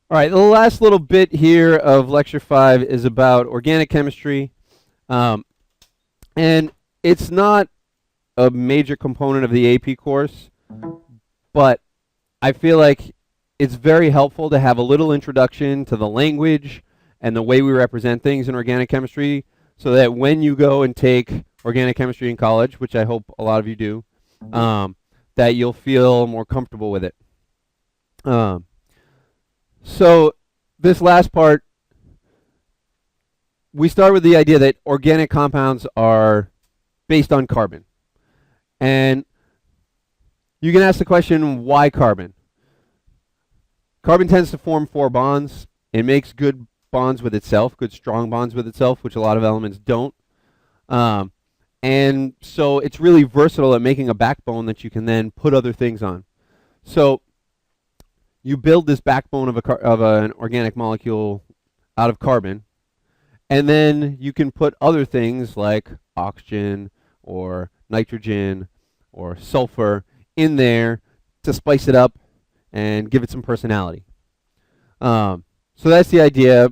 All right, the last little bit here of Lecture 5 is about organic chemistry. Um, and it's not a major component of the AP course, but I feel like it's very helpful to have a little introduction to the language and the way we represent things in organic chemistry so that when you go and take organic chemistry in college, which I hope a lot of you do, that you'll feel more comfortable with it. Um, so this last part, we start with the idea that organic compounds are based on carbon. And you can ask the question, why carbon? Carbon tends to form 4 bonds. It makes good bonds with itself, good strong bonds with itself, which a lot of elements don't. And so it's really versatile at making a backbone that you can then put other things on. So you build this backbone of an organic molecule out of carbon, and then you can put other things like oxygen or nitrogen or sulfur in there to spice it up and give it some personality. So that's the idea.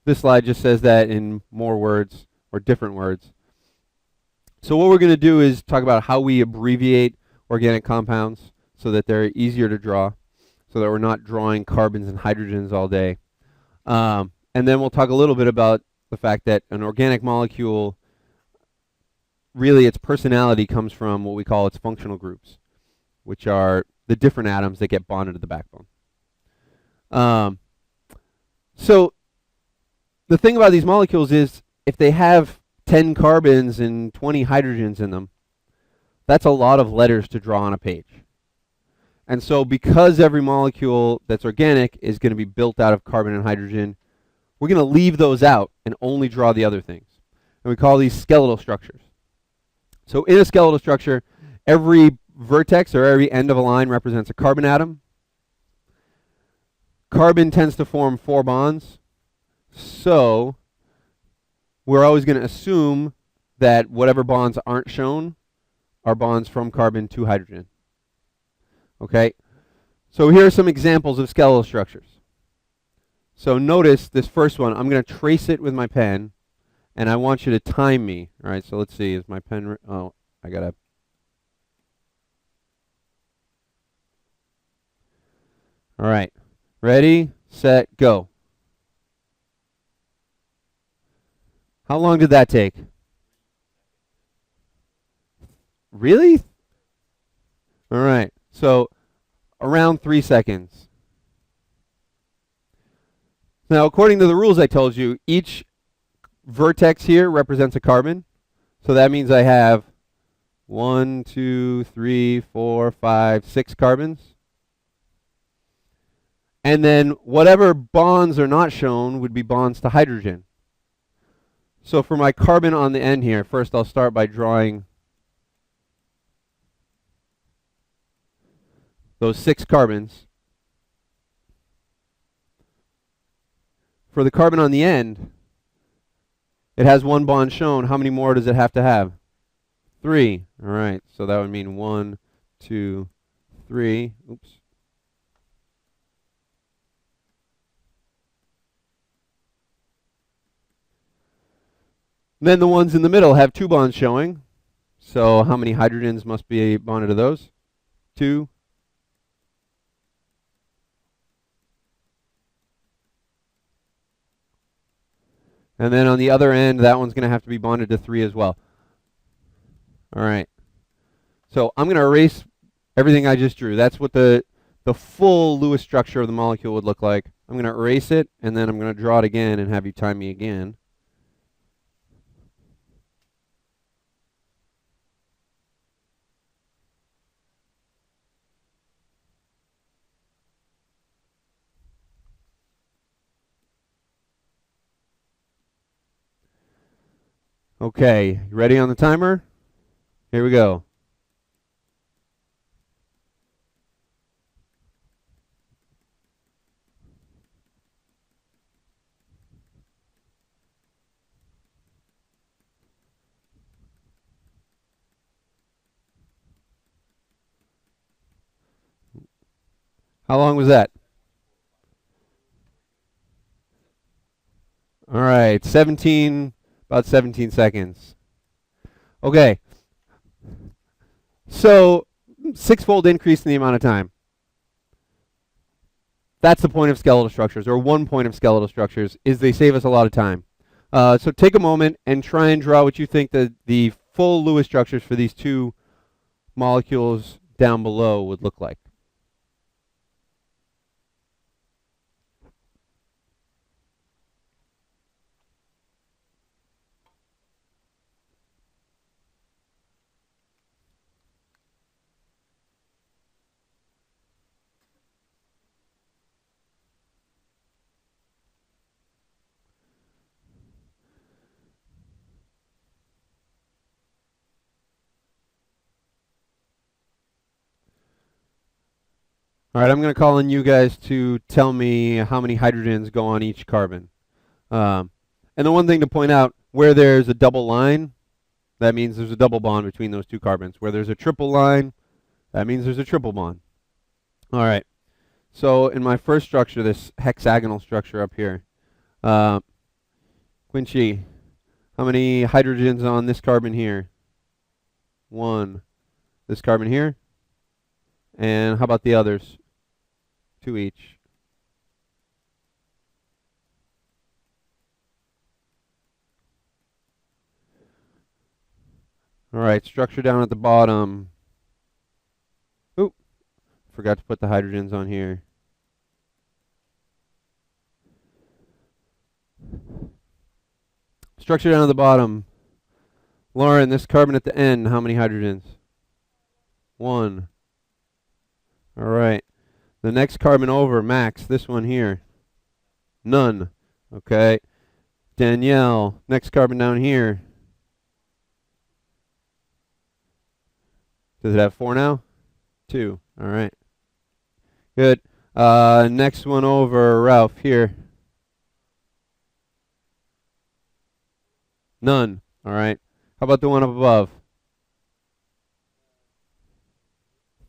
This slide just says that in more words or different words. So what we're going to do is talk about how we abbreviate organic compounds so that they're easier to draw, so that we're not drawing carbons and hydrogens all day. And then we'll talk a little bit about the fact that an organic molecule, really its personality comes from what we call its functional groups, which are the different atoms that get bonded to the backbone. So the thing about these molecules is if they have 10 carbons and 20 hydrogens in them, that's a lot of letters to draw on a page. And so because every molecule that's organic is going to be built out of carbon and hydrogen, we're going to leave those out and only draw the other things. And we call these skeletal structures. So in a skeletal structure, every vertex or every end of a line represents a carbon atom. Carbon tends to form 4 bonds. So we're always going to assume that whatever bonds aren't shown are bonds from carbon to hydrogen. Okay? So here are some examples of skeletal structures. So notice this first one. I'm going to trace it with my pen, and I want you to time me. All right, so let's see. Is my pen... Oh, I got to... All right. Ready, set, go. How long did that take? Really? All right. So around 3 seconds. Now, according to the rules I told you, each vertex here represents a carbon. So that means I have 1, 2, 3, 4, 5, 6 carbons. And then whatever bonds are not shown would be bonds to hydrogen. So for my carbon on the end here, first I'll start by drawing those 6 carbons. For the carbon on the end, it has 1 bond shown. How many more does it have to have? 3. All right, so that would mean 1, 2, 3. Oops. Then the ones in the middle have 2 bonds showing. So how many hydrogens must be bonded to those? 2. And then on the other end, that one's going to have to be bonded to 3 as well. All right. So I'm going to erase everything I just drew. That's what the full Lewis structure of the molecule would look like. I'm going to erase it, and then I'm going to draw it again and have you time me again. Okay, you ready on the timer? Here we go. How long was that? All right, about 17 seconds. Okay, so six-fold increase in the amount of time. That's the point of skeletal structures, or one point of skeletal structures, is they save us a lot of time. So take a moment and try and draw what you think the full Lewis structures for these two molecules down below would look like. All right, I'm going to call on you guys to tell me how many hydrogens go on each carbon. And the one thing to point out, where there's a double line, that means there's a double bond between those two carbons. Where there's a triple line, that means there's a triple bond. All right, so in my first structure, this hexagonal structure up here, Quincy, how many hydrogens on this carbon here? 1. This carbon here? And how about the others? 2 each. All right, structure down at the bottom. Oop, forgot to put the hydrogens on here. Structure down at the bottom. Lauren, this carbon at the end, how many hydrogens? 1. All right. The next carbon over, Max, this one here. None. Okay. Danielle, next carbon down here. Does it have 4 now? 2. All right. Good. Next one over, Ralph, here. None. All right. How about the one up above?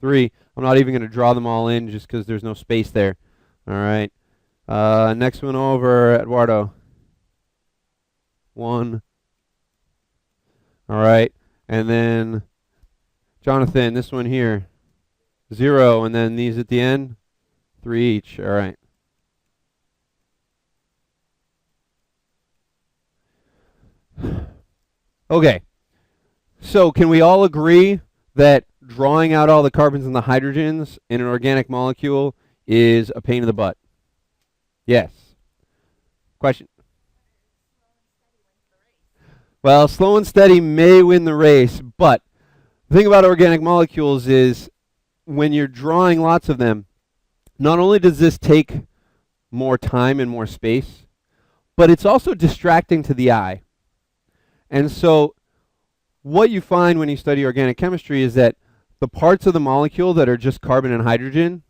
3. I'm not even going to draw them all in just because there's no space there. All right. Next one over, Eduardo. 1. All right. And then Jonathan, this one here. 0. And then these at the end. 3 each. All right. Okay. So can we all agree that drawing out all the carbons and the hydrogens in an organic molecule is a pain in the butt? Yes. Question? Well, slow and steady may win the race, but the thing about organic molecules is when you're drawing lots of them, not only does this take more time and more space, but it's also distracting to the eye. And so what you find when you study organic chemistry is that the parts of the molecule that are just carbon and hydrogen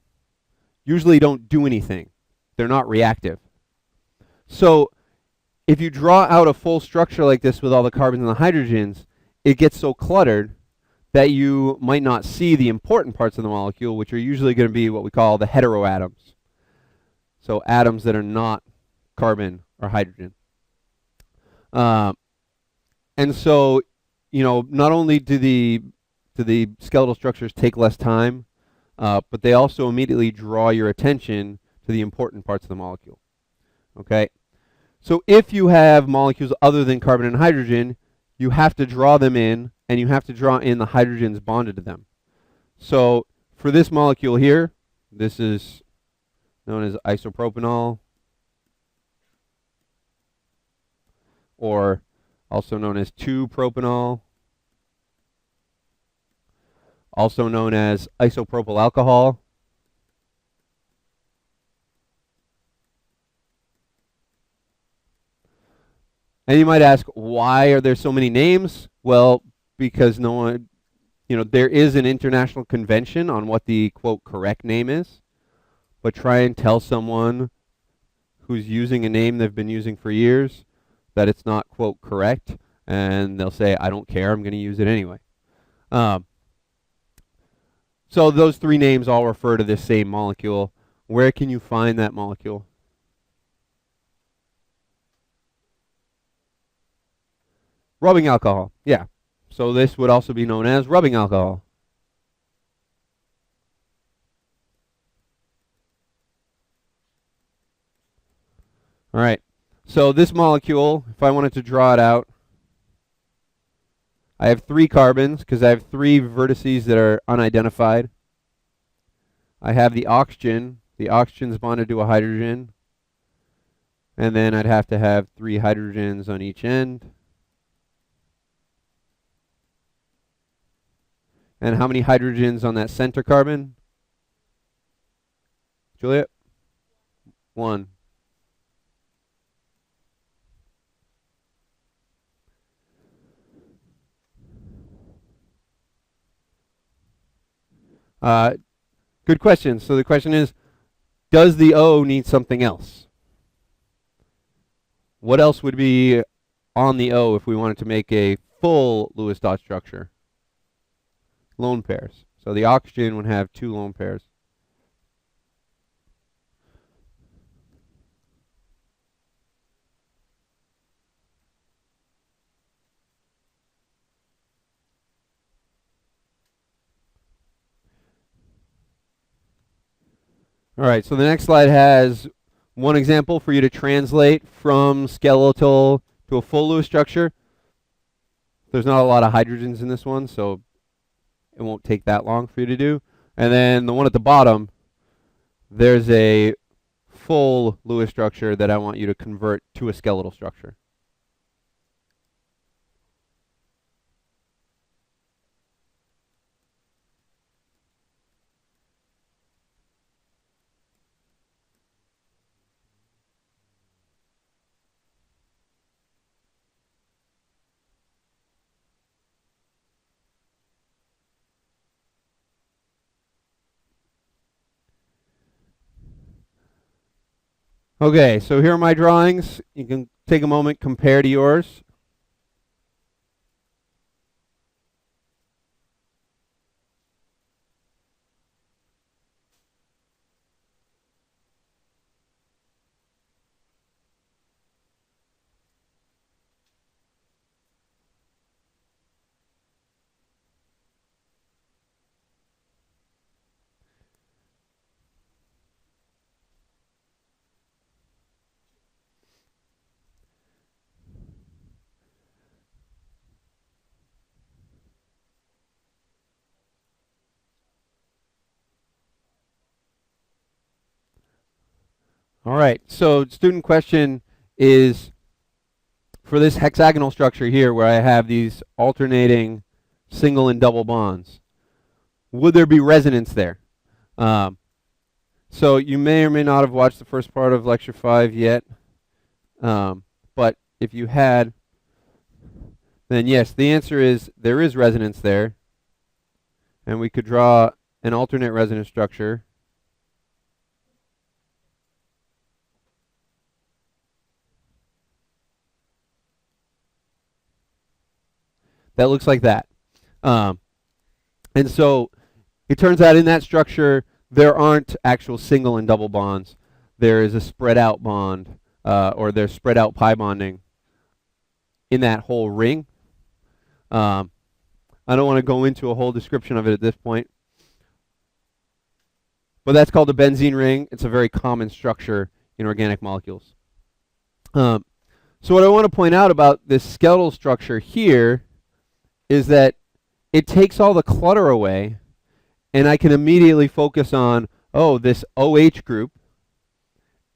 usually don't do anything. They're not reactive. So if you draw out a full structure like this with all the carbons and the hydrogens, it gets so cluttered that you might not see the important parts of the molecule, which are usually going to be what we call the heteroatoms. So atoms that are not carbon or hydrogen. And so, not only do the skeletal structures take less time, but they also immediately draw your attention to the important parts of the molecule. Okay? So if you have molecules other than carbon and hydrogen, you have to draw them in, and you have to draw in the hydrogens bonded to them. So for this molecule here, this is known as isopropanol, or also known as 2-propanol, also known as isopropyl alcohol. And you might ask, why are there so many names? Well, because no one, there is an international convention on what the, quote, correct name is. But try and tell someone who's using a name they've been using for years that it's not, quote, correct, and they'll say, I don't care, I'm going to use it anyway. So those 3 names all refer to this same molecule. Where can you find that molecule? Rubbing alcohol, yeah. So this would also be known as rubbing alcohol. All right. So this molecule, if I wanted to draw it out, I have 3 carbons because I have 3 vertices that are unidentified. I have the oxygen. The oxygen's bonded to a hydrogen. And then I'd have to have 3 hydrogens on each end. And how many hydrogens on that center carbon? Juliet? 1. Good question. So the question is, does the O need something else? What else would be on the O if we wanted to make a full Lewis dot structure? Lone pairs. So the oxygen would have 2 lone pairs. All right, so the next slide has one example for you to translate from skeletal to a full Lewis structure. There's not a lot of hydrogens in this one, so it won't take that long for you to do. And then the one at the bottom, there's a full Lewis structure that I want you to convert to a skeletal structure. Okay, so here are my drawings. You can take a moment, compare to yours. All right, so student question is, for this hexagonal structure here where I have these alternating single and double bonds, would there be resonance there? So you may or may not have watched the first part of lecture 5 yet, but if you had, then yes, the answer is there is resonance there, and we could draw an alternate resonance structure. That looks like that. And so it turns out in that structure, there aren't actual single and double bonds. There is a spread out bond, or there's spread out pi bonding in that whole ring. I don't want to go into a whole description of it at this point. But that's called a benzene ring. It's a very common structure in organic molecules. So what I want to point out about this skeletal structure here is that it takes all the clutter away, and I can immediately focus on, oh, this OH group,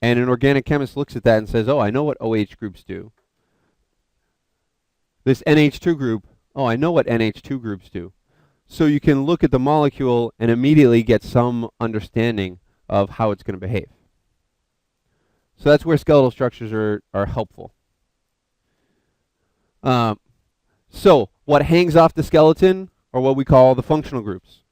and an organic chemist looks at that and says, oh, I know what OH groups do. This NH2 group, oh, I know what NH2 groups do. So you can look at the molecule and immediately get some understanding of how it's going to behave. So that's where skeletal structures are helpful. So what hangs off the skeleton are what we call the functional groups.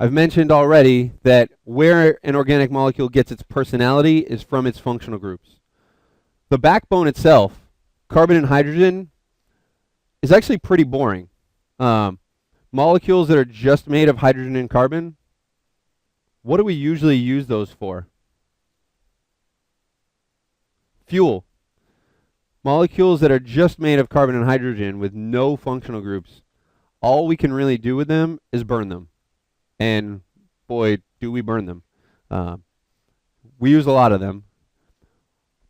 I've mentioned already that where an organic molecule gets its personality is from its functional groups. The backbone itself, carbon and hydrogen, is actually pretty boring. Molecules that are just made of hydrogen and carbon, what do we usually use those for? Fuel. Molecules that are just made of carbon and hydrogen with no functional groups, all we can really do with them is burn them. And boy, do we burn them. We use a lot of them.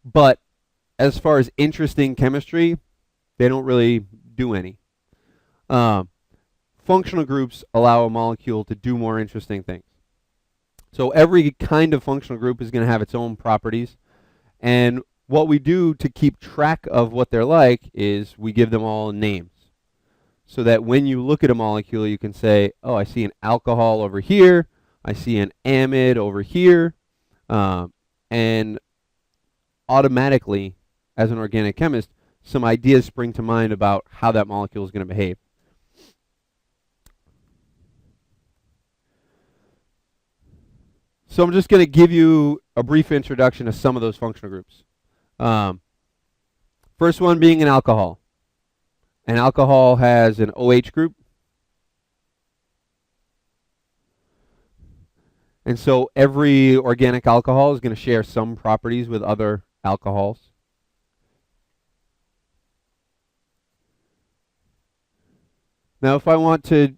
But as far as interesting chemistry, they don't really do any. Functional groups allow a molecule to do more interesting things. So every kind of functional group is going to have its own properties. And what we do to keep track of what they're like is we give them all names. So that when you look at a molecule, you can say, oh, I see an alcohol over here. I see an amide over here. And automatically, as an organic chemist, some ideas spring to mind about how that molecule is going to behave. So I'm just going to give you a brief introduction to some of those functional groups. First one being an alcohol. An alcohol has an OH group. And so every organic alcohol is going to share some properties with other alcohols. Now, if I want to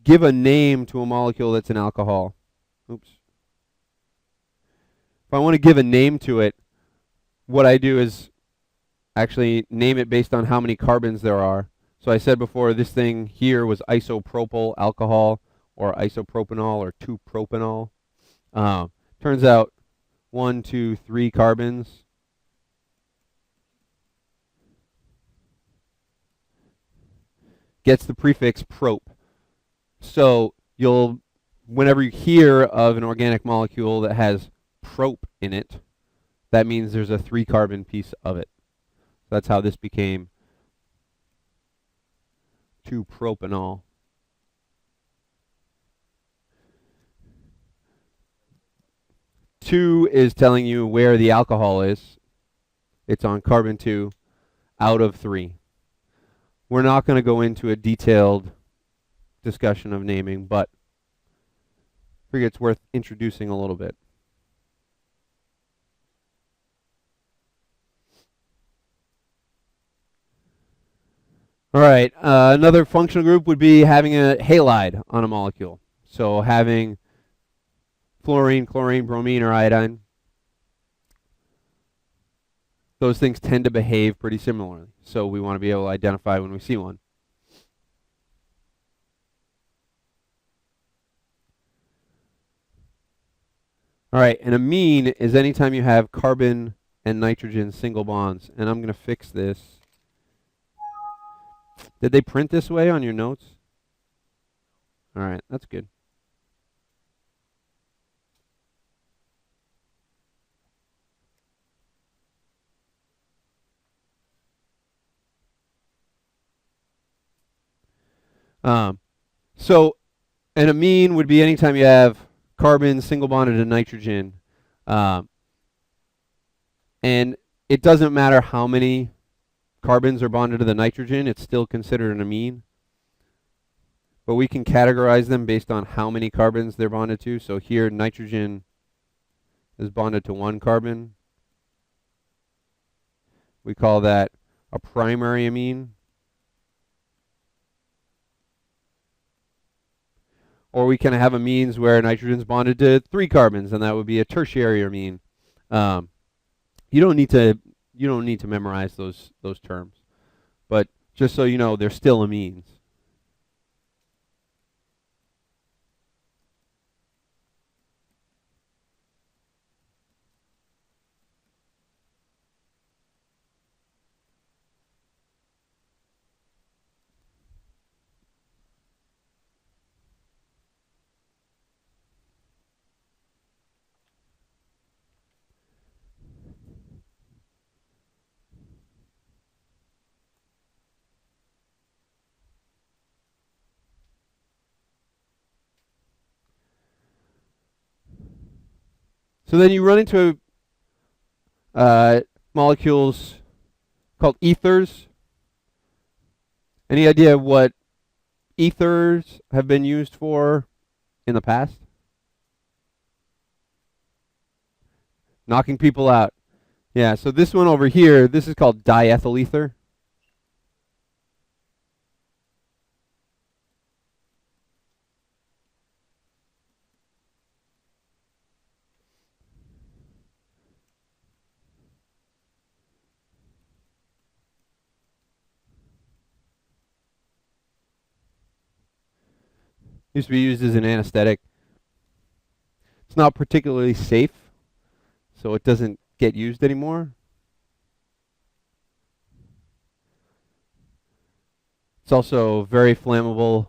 give a name to a molecule that's an alcohol, if I want to give a name to it, what I do is actually name it based on how many carbons there are. So I said before, this thing here was isopropyl alcohol, or isopropanol, or 2-propanol. Turns out 1, 2, 3 carbons. Gets the prefix prop. So whenever you hear of an organic molecule that has prop in it, that means there's a 3-carbon piece of it. That's how this became 2-propanol. Two is telling you where the alcohol is. It's on carbon 2 out of 3. We're not going to go into a detailed discussion of naming, but I figure it's worth introducing a little bit. All right, another functional group would be having a halide on a molecule. So having fluorine, chlorine, bromine, or iodine. Those things tend to behave pretty similarly. So we want to be able to identify when we see one. All right, an amine is anytime you have carbon and nitrogen single bonds. And I'm going to fix this. Did they print this way on your notes? All right, that's good. So an amine would be anytime you have carbon single bonded to nitrogen. And it doesn't matter how many carbons are bonded to the nitrogen, it's still considered an amine. But we can categorize them based on how many carbons they're bonded to. So here, nitrogen is bonded to 1 carbon. We call that a primary amine. Or we can have amines where nitrogen's bonded to 3 carbons, and that would be a tertiary amine. You don't need to memorize those terms, but just so you know, they're still amines. So then you run into molecules called ethers. Any idea what ethers have been used for in the past? Knocking people out. Yeah, so this one over here, this is called diethyl ether. Used to be used as an anesthetic. It's not particularly safe, so it doesn't get used anymore. It's also very flammable,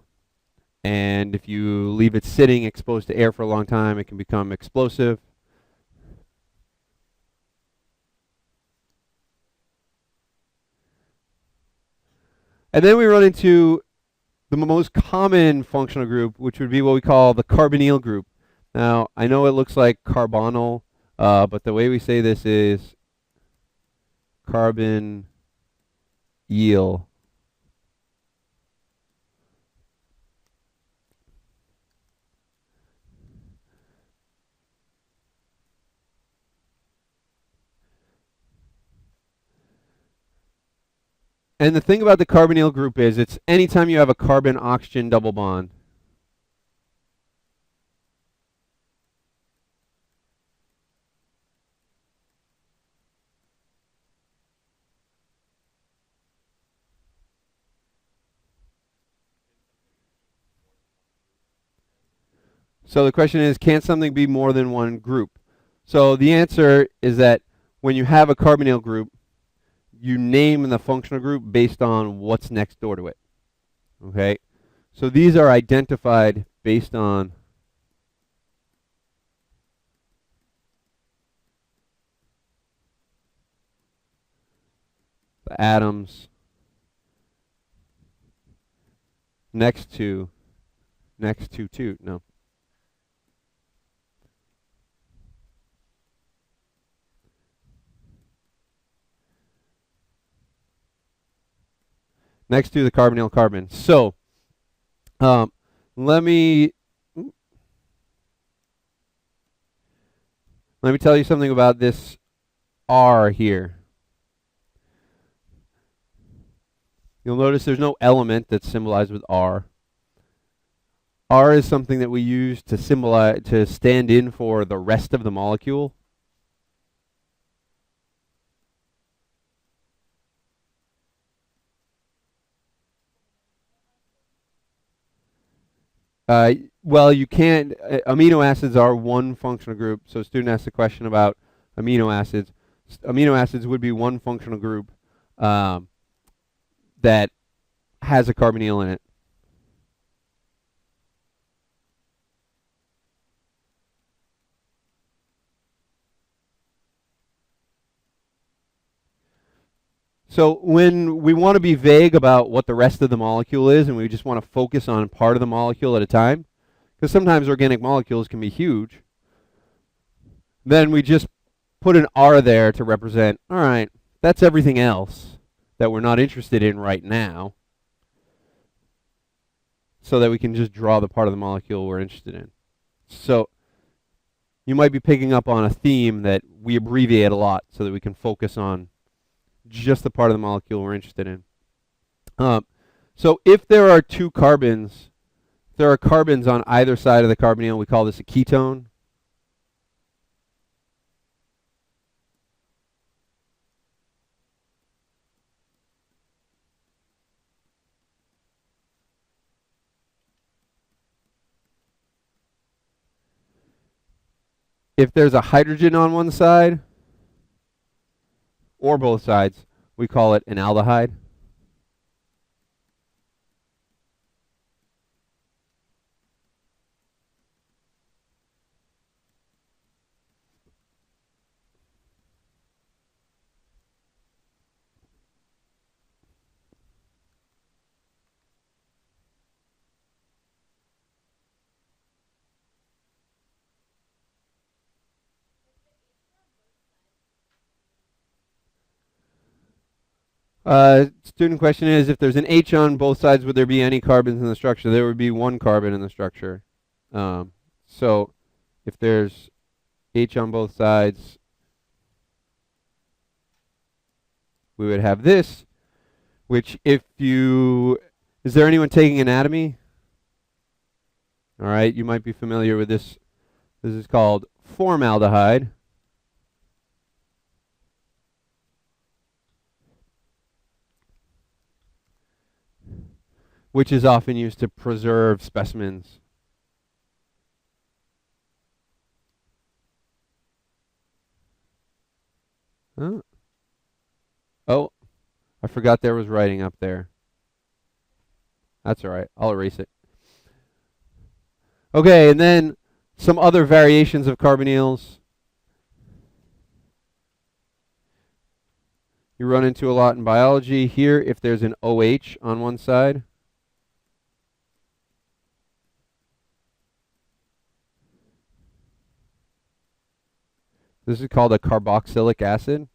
and if you leave it sitting exposed to air for a long time, it can become explosive. And then we run into the most common functional group, which would be what we call the carbonyl group. Now, I know it looks like carbonyl, but the way we say this is carbonyl. And the thing about the carbonyl group is it's anytime you have a carbon-oxygen double bond. So the question is, can something be more than one group? So the answer is that when you have a carbonyl group, you name the functional group based on what's next door to it. Okay? So these are identified based on the atoms next to two. No. Next to the carbonyl carbon. So let me tell you something about this R here. You'll notice there's no element that's symbolized with R. R is something that we use to symbolize, to stand in for the rest of the molecule. Well, you can't. Amino acids are one functional group. So a student asked a question about amino acids. Amino acids would be one functional group that has a carbonyl in it. So when we want to be vague about what the rest of the molecule is and we just want to focus on part of the molecule at a time, because sometimes organic molecules can be huge, then we just put an R there to represent, all right, that's everything else that we're not interested in right now, so that we can just draw the part of the molecule we're interested in. So you might be picking up on a theme that we abbreviate a lot so that we can focus on just the part of the molecule we're interested in. So if there are two carbons, there are carbons on either side of the carbonyl, we call this a ketone. If there's a hydrogen on one side, or both sides, we call it an aldehyde. Student question is, if there's an H on both sides, would there be any carbons in the structure? There would be one carbon in the structure. So if there's H on both sides, we would have this, which if you, is there anyone taking anatomy? All right, you might be familiar with this. This is called formaldehyde. Which is often used to preserve specimens. Huh? Oh, I forgot there was writing up there. That's all right. I'll erase it. Okay, and then some other variations of carbonyls. You run into a lot in biology. Here, if there's an OH on one side, this is called a carboxylic acid.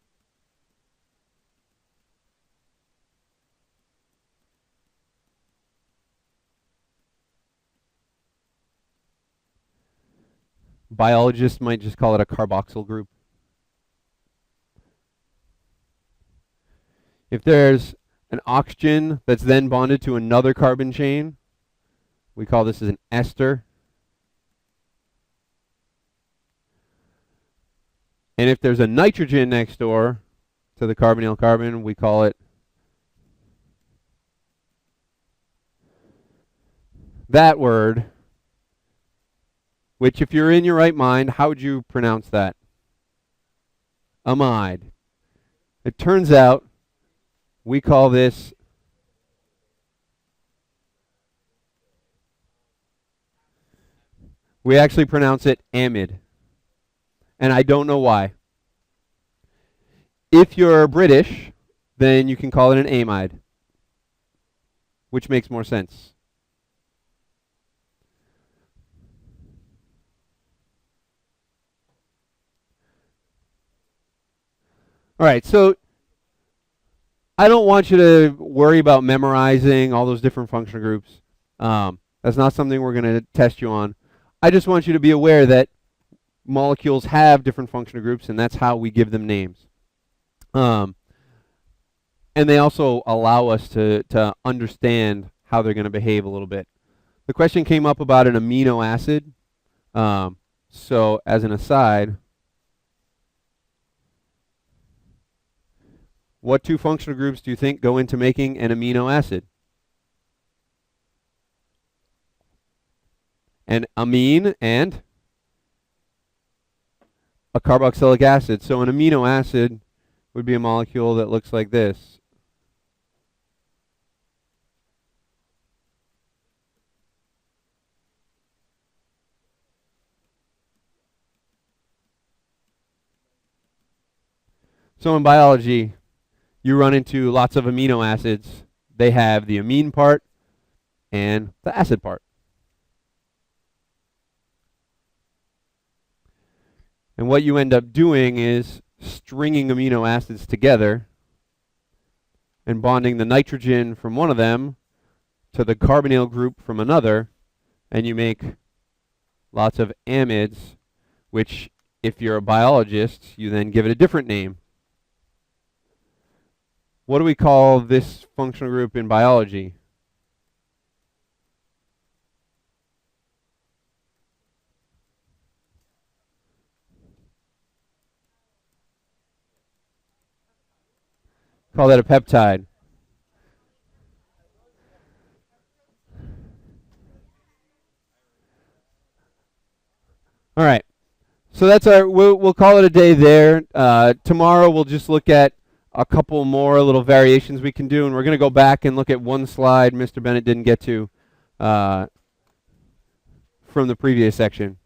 Biologists might just call it a carboxyl group. If there's an oxygen that's then bonded to another carbon chain, we call this as an ester. And if there's a nitrogen next door to the carbonyl carbon, we call it that word, which if you're in your right mind, how would you pronounce that? Amide. It turns out we call this we actually pronounce it amide. And I don't know why. If you're British, then you can call it an amide, which makes more sense. All right, so I don't want you to worry about memorizing all those different functional groups. That's not something we're going to test you on. I just want you to be aware that molecules have different functional groups, and that's how we give them names. And they also allow us to understand how they're going to behave a little bit. The question came up about an amino acid. So as an aside, what two functional groups do you think go into making an amino acid? An amine and a carboxylic acid. So an amino acid would be a molecule that looks like this. So in biology, you run into lots of amino acids. They have the amine part and the acid part. And what you end up doing is stringing amino acids together and bonding the nitrogen from one of them to the carbonyl group from another, and you make lots of amides, which if you're a biologist, you then give it a different name. What do we call this functional group in biology? Call that a peptide. All right. So that's our, we'll call it a day there. Tomorrow we'll just look at a couple more little variations we can do, and we're going to go back and look at one slide Mr. Bennett didn't get to from the previous section.